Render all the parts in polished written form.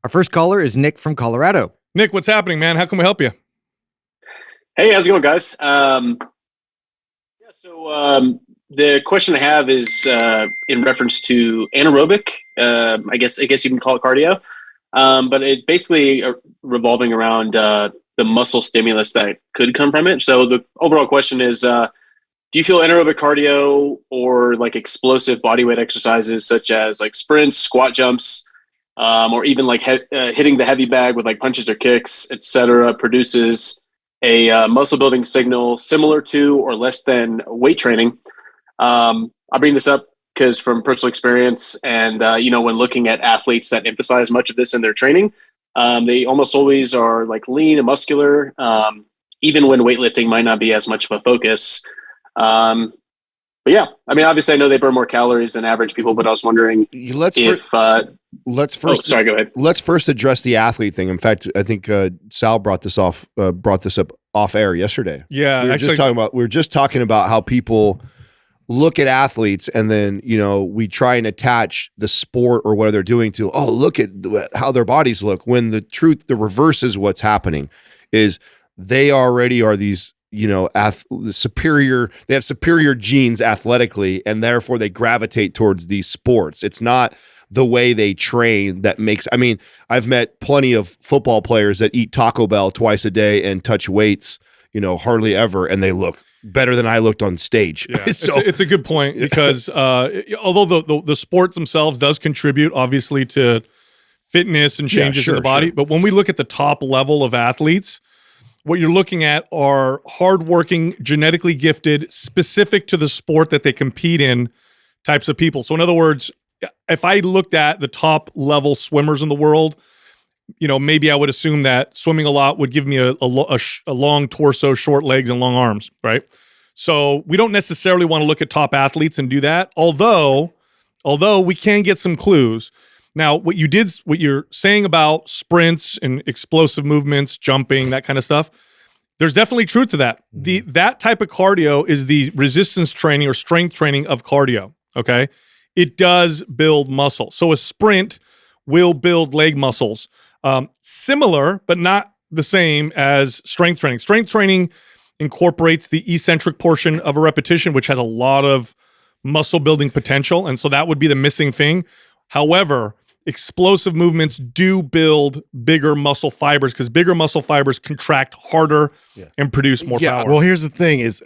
Our first caller is Nick from Colorado. Nick, what's happening, man? How can we help you? Hey, how's it going, guys? The question I have is in reference to anaerobic. I guess you can call it cardio, but it basically revolving around the muscle stimulus that could come from it. So the overall question is, do you feel anaerobic cardio or like explosive bodyweight exercises such as like sprints, squat jumps, or even like hitting the heavy bag with like punches or kicks, etc., produces a muscle building signal similar to or less than weight training? I bring this up because from personal experience and, when looking at athletes that emphasize much of this in their training, they almost always are like lean and muscular, even when weightlifting might not be as much of a focus. But yeah, I mean, obviously I know they burn more calories than average people, but I was wondering sorry, go ahead. Let's first address the athlete thing. In fact, I think Sal brought this up off air yesterday. Yeah, we were just talking about how people look at athletes and then, we try and attach the sport or what they're doing to, look at how their bodies look. When the truth, the reverse is what's happening is they already are these, superior, they have superior genes athletically, and therefore they gravitate towards these sports. It's not the way they train that makes, I've met plenty of football players that eat Taco Bell twice a day and touch weights, hardly ever, and they look better than I looked on stage. Yeah. It's a good point because although the sports themselves does contribute obviously to fitness and changes in the body, but when we look at the top level of athletes, what you're looking at are hardworking, genetically gifted, specific to the sport that they compete in types of people. So in other words, if I looked at the top level swimmers in the world, maybe I would assume that swimming a lot would give me a long torso, short legs, and long arms, right? So we don't necessarily want to look at top athletes and do that, although we can get some clues. Now, what you're saying about sprints and explosive movements, jumping, that kind of stuff, there's definitely truth to that. That type of cardio is the resistance training or strength training of cardio, okay? It does build muscle. So a sprint will build leg muscles. Similar, but not the same as strength training. Strength training incorporates the eccentric portion of a repetition, which has a lot of muscle building potential. And so that would be the missing thing. However, explosive movements do build bigger muscle fibers because bigger muscle fibers contract harder and produce more power. Well, here's the thing is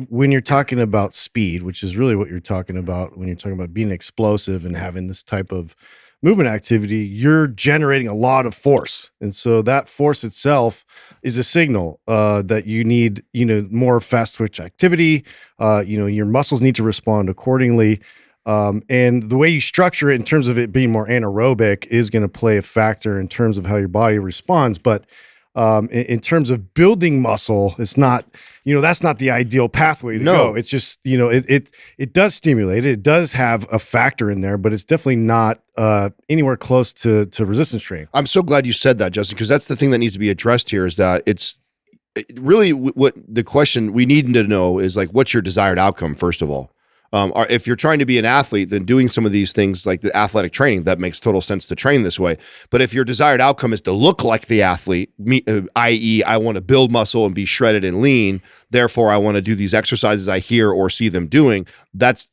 when you're talking about speed, which is really what you're talking about when you're talking about being explosive and having this type of movement activity, you're generating a lot of force. And so that force itself is a signal that you need, more fast twitch activity. Your muscles need to respond accordingly. And the way you structure it in terms of it being more anaerobic is going to play a factor in terms of how your body responds. But in terms of building muscle, it's not, that's not the ideal pathway to go. It's just, it does stimulate it. It does have a factor in there, but it's definitely not anywhere close to resistance training. I'm so glad you said that, Justin, because that's the thing that needs to be addressed here is that it's really what the question we need to know is like, what's your desired outcome, first of all? If you're trying to be an athlete, then doing some of these things like the athletic training, that makes total sense to train this way. But if your desired outcome is to look like the athlete, i.e. I want to build muscle and be shredded and lean, therefore I want to do these exercises I hear or see them doing, that's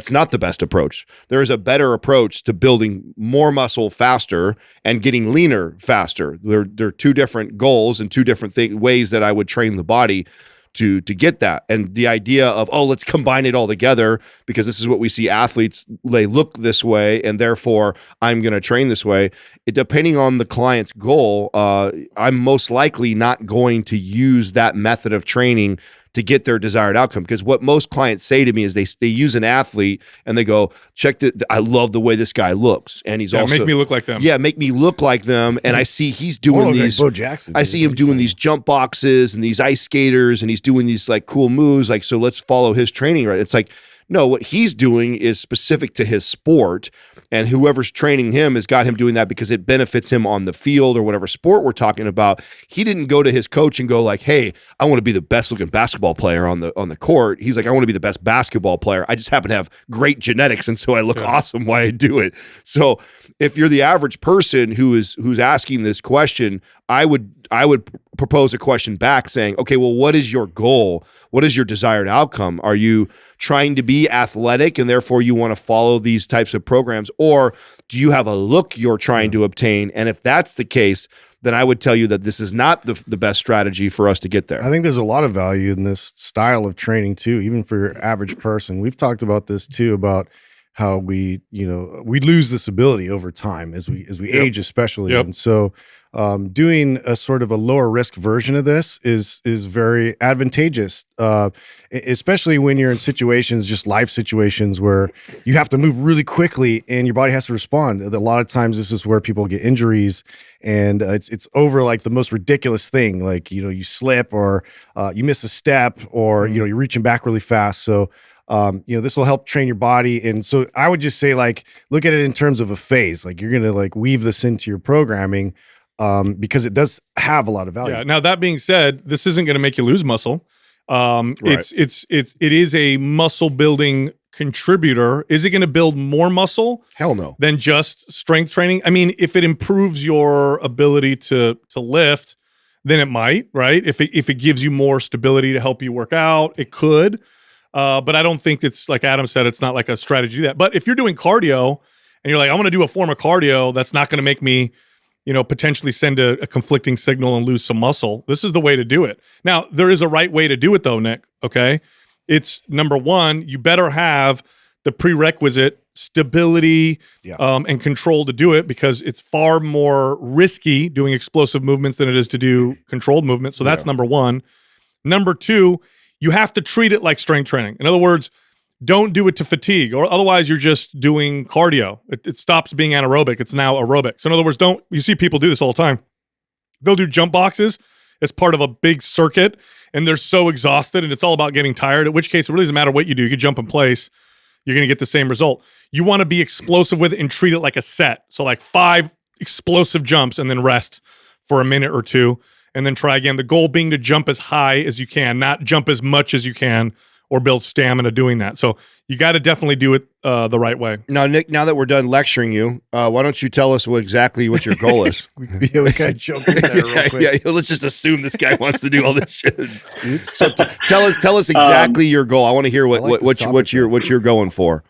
not the best approach. There is a better approach to building more muscle faster and getting leaner faster. There are two different goals and two different ways that I would train the body to get that. And the idea of, let's combine it all together because this is what we see athletes, they look this way and therefore I'm going to train this way. Depending on the client's goal, I'm most likely not going to use that method of training to get their desired outcome. Because what most clients say to me is they use an athlete and they go, I love the way this guy looks. And he's also— make me look like them. Yeah, make me look like them. And I see he's doing these— like Bo Jackson, I see him doing these jump boxes and these ice skaters and he's doing these like cool moves. Like, so let's follow his training, right? It's like, No, what he's doing is specific to his sport, and whoever's training him has got him doing that because it benefits him on the field or whatever sport we're talking about. He didn't go to his coach and go like, "Hey, I want to be the best looking basketball player on the court." He's like, "I want to be the best basketball player. I just happen to have great genetics, and so I look awesome while I do it." So if you're the average person who's asking this question, I would propose a question back saying, okay, well, what is your goal? What is your desired outcome? Are you trying to be athletic and therefore you want to follow these types of programs? Or do you have a look you're trying to obtain? And if that's the case, then I would tell you that this is not the best strategy for us to get there. I think there's a lot of value in this style of training too, even for your average person. We've talked about this too, about how we lose this ability over time as we age, especially. And so doing a sort of a lower risk version of this is very advantageous, especially when you're in situations, just life situations where you have to move really quickly and your body has to respond. A lot of times this is where people get injuries, and it's over like the most ridiculous thing. Like, you slip or you miss a step, or, you're reaching back really fast. So this will help train your body. And so I would just say, like, look at it in terms of a phase. Like, you're going to like weave this into your programming because it does have a lot of value. Yeah. Now, that being said, this isn't going to make you lose muscle. It is a muscle building contributor. Is it going to build more muscle? Hell no. Than just strength training? I mean, if it improves your ability to lift, then it might, right? If it gives you more stability to help you work out, it could. But I don't think it's, like Adam said, it's not like a strategy to do that. But if you're doing cardio and you're like, I'm going to do a form of cardio that's not going to make me, potentially send a conflicting signal and lose some muscle, this is the way to do it. Now, there is a right way to do it though, Nick, okay? It's number one, you better have the prerequisite stability and control to do it, because it's far more risky doing explosive movements than it is to do controlled movements. So that's number one. Number two, you have to treat it like strength training. In other words, don't do it to fatigue, or otherwise you're just doing cardio. It stops being anaerobic. It's now aerobic. So in other words, you see people do this all the time. They'll do jump boxes as part of a big circuit, and they're so exhausted, and it's all about getting tired, at which case it really doesn't matter what you do. You can jump in place. You're going to get the same result. You want to be explosive with it and treat it like a set. So like 5 explosive jumps and then rest for a minute or two, and then try again. The goal being to jump as high as you can, not jump as much as you can, or build stamina doing that. So you got to definitely do it the right way. Now, Nick, now that we're done lecturing you, why don't you tell us exactly what your goal is? we kind of jumped in there real quick. Let's just assume this guy wants to do all this shit. So tell us exactly your goal. I want to hear what you're going for.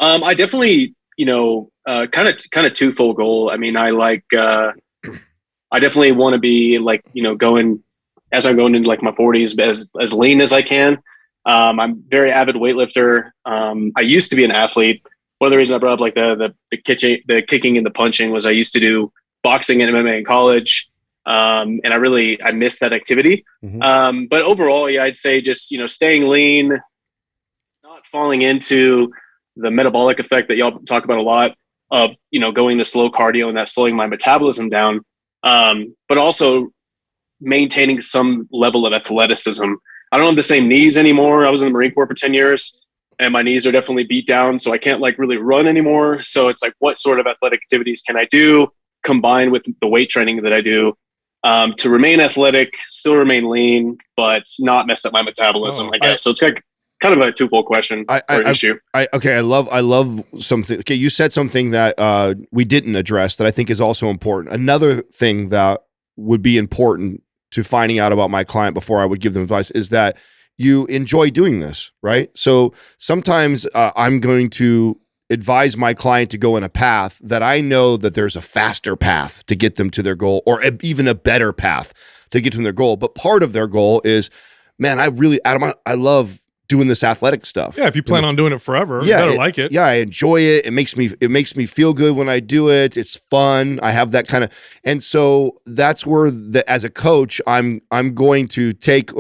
I definitely, kind of twofold goal. I mean, I definitely want to be like, going, as I'm going into like my 40s, as lean as I can. I'm a very avid weightlifter. I used to be an athlete. One of the reasons I brought up like the kicking and the punching was I used to do boxing and MMA in college. And I missed that activity. Mm-hmm. But overall, I'd say just, staying lean, not falling into the metabolic effect that y'all talk about a lot of, going to slow cardio and that slowing my metabolism down. But also maintaining some level of athleticism. I don't have the same knees anymore. I was in the Marine Corps for 10 years and my knees are definitely beat down. So I can't like really run anymore. So it's like, what sort of athletic activities can I do combined with the weight training that I do to remain athletic, still remain lean, but not mess up my metabolism, I guess. So it's kind of a twofold question or issue. I love something. Okay. You said something that we didn't address that I think is also important. Another thing that would be important to finding out about my client before I would give them advice is that you enjoy doing this, right? So sometimes I'm going to advise my client to go in a path that I know that there's a faster path to get them to their goal, or even a better path to get to their goal. But part of their goal is, man, Adam, I love doing this athletic stuff. Yeah, if you plan on doing it forever, you better like it. Yeah, I enjoy it. It makes me feel good when I do it. It's fun. I have that kind of, and so that's where as a coach, I'm going to take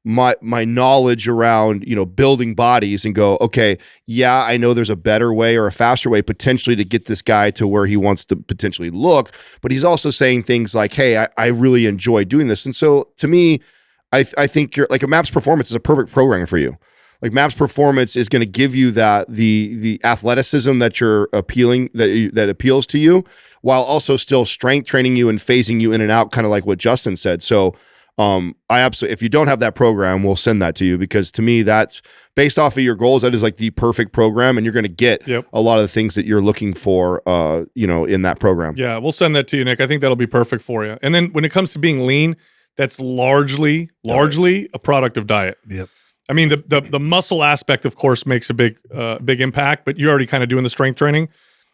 my knowledge around building bodies and go, okay, yeah, I know there's a better way or a faster way potentially to get this guy to where he wants to potentially look, but he's also saying things like, hey, I really enjoy doing this, and so to me, I think you're like a MAPS Performance is a perfect programmer for you. Like MAPS Performance is going to give you the athleticism that you're appealing that appeals to you, while also still strength training you and phasing you in and out, kind of like what Justin said. So I absolutely, if you don't have that program, we'll send that to you, because to me, that's based off of your goals. That is like the perfect program, and you're going to get a lot of the things that you're looking for, in that program. Yeah, we'll send that to you, Nick. I think that'll be perfect for you. And then when it comes to being lean, that's largely a product of diet. Yep. I mean, the muscle aspect, of course, makes a big impact, but you're already kind of doing the strength training.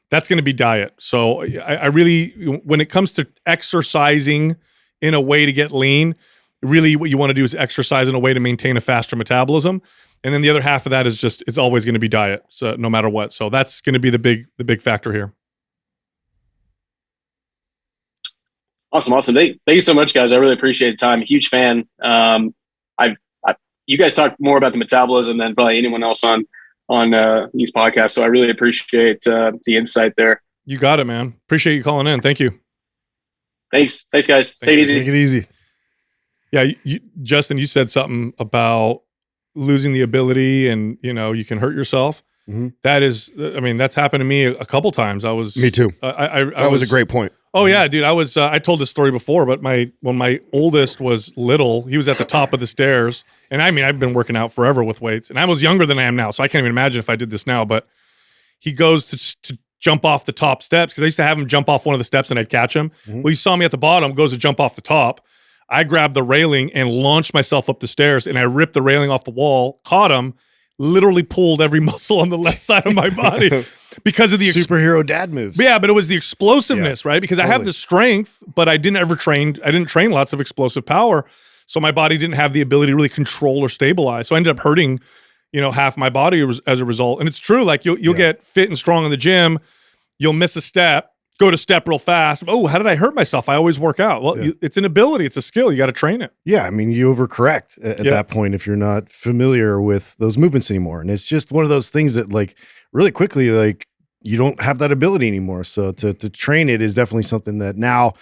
That's going to be diet. So I really, when it comes to exercising in a way to get lean, really what you want to do is exercise in a way to maintain a faster metabolism. And then the other half of that is just, it's always going to be diet. So no matter what. So that's going to be the big factor here. Awesome. Thank you so much, guys. I really appreciate the time. Huge fan. You guys talk more about the metabolism than probably anyone else on these podcasts. So I really appreciate the insight there. You got it, man. Appreciate you calling in. Thank you. Thanks, guys. Take it easy. Take it easy. Yeah, Justin, you said something about losing the ability, and you can hurt yourself. Mm-hmm. That is, I mean, that's happened to me a couple times. Me too. That was a great point. Oh yeah, dude. I told this story before, but when my oldest was little, he was at the top of the stairs, and I mean, I've been working out forever with weights, and I was younger than I am now, so I can't even imagine if I did this now. But he goes to jump off the top steps, because I used to have him jump off one of the steps and I'd catch him. Mm-hmm. Well, he saw me at the bottom, goes to jump off the top. I grabbed the railing and launched myself up the stairs, and I ripped the railing off the wall, caught him, literally pulled every muscle on the left side of my body because of the superhero dad moves. Yeah, but it was the explosiveness, right? Because I have the strength, but I didn't train lots of explosive power. So my body didn't have the ability to really control or stabilize. So I ended up hurting, half my body as a result. And it's true, like you'll get fit and strong in the gym, you'll miss a step, go to step real fast. Oh, how did I hurt myself? I always work out. Well, it's an ability. It's a skill. You got to train it. Yeah. I mean, you overcorrect at that point if you're not familiar with those movements anymore. And it's just one of those things that, like, really quickly, like, you don't have that ability anymore. So to train it is definitely something that now,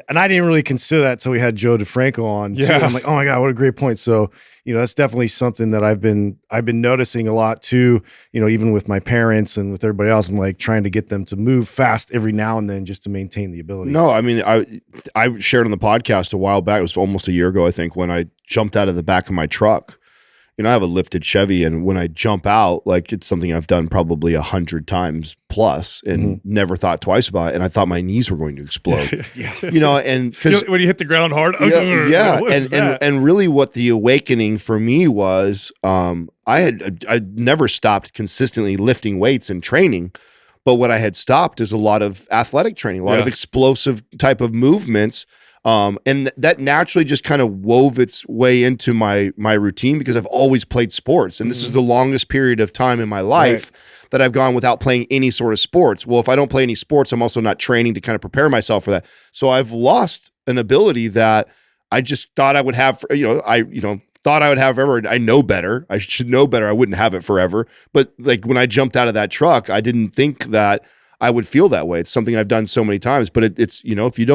and I didn't really consider that until we had Joe DeFranco on. Yeah. Too. I'm like, oh my God, what a great point. So, that's definitely something that I've been noticing a lot too, even with my parents and with everybody else. I'm like trying to get them to move fast every now and then just to maintain the ability. No, I mean, I shared on the podcast a while back, it was almost a year ago, I think, when I jumped out of the back of my truck. I have a lifted Chevy, and when I jump out, like, it's something I've done probably 100 times plus, and never thought twice about it. And I thought my knees were going to explode. And because when you hit the ground hard, and really, what the awakening for me was, I'd never stopped consistently lifting weights and training, but what I had stopped is a lot of athletic training, a lot of explosive type of movements. And that naturally just kind of wove its way into my routine, because I've always played sports, and this is the longest period of time in my life that I've gone without playing any sort of sports. Well, if I don't play any sports, I'm also not training to kind of prepare myself for that. So I've lost an ability that I just thought I would have, thought I would have forever. I know better. I should know better. I wouldn't have it forever. But like when I jumped out of that truck, I didn't think that I would feel that way. It's something I've done so many times, but it's, if you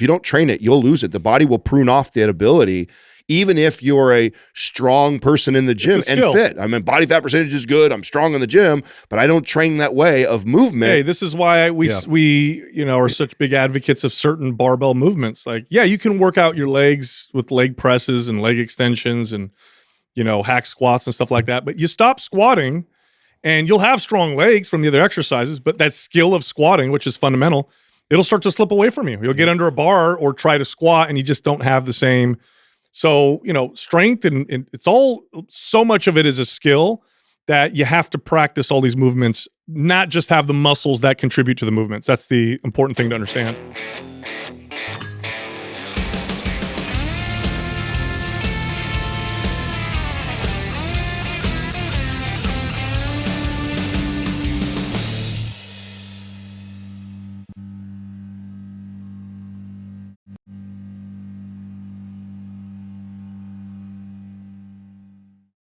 don't train it, you'll lose it. The body will prune off that ability, even if you're a strong person in the gym and fit. I mean, body fat percentage is good. I'm strong in the gym, but I don't train that way of movement. Hey, this is why we are such big advocates of certain barbell movements. Like, you can work out your legs with leg presses and leg extensions and, hack squats and stuff like that, but you stop squatting, and you'll have strong legs from the other exercises, but that skill of squatting, which is fundamental, it'll start to slip away from you. You'll get under a bar or try to squat, and you just don't have the same. So, strength and it's all, so much of it is a skill that you have to practice all these movements, not just have the muscles that contribute to the movements. That's the important thing to understand.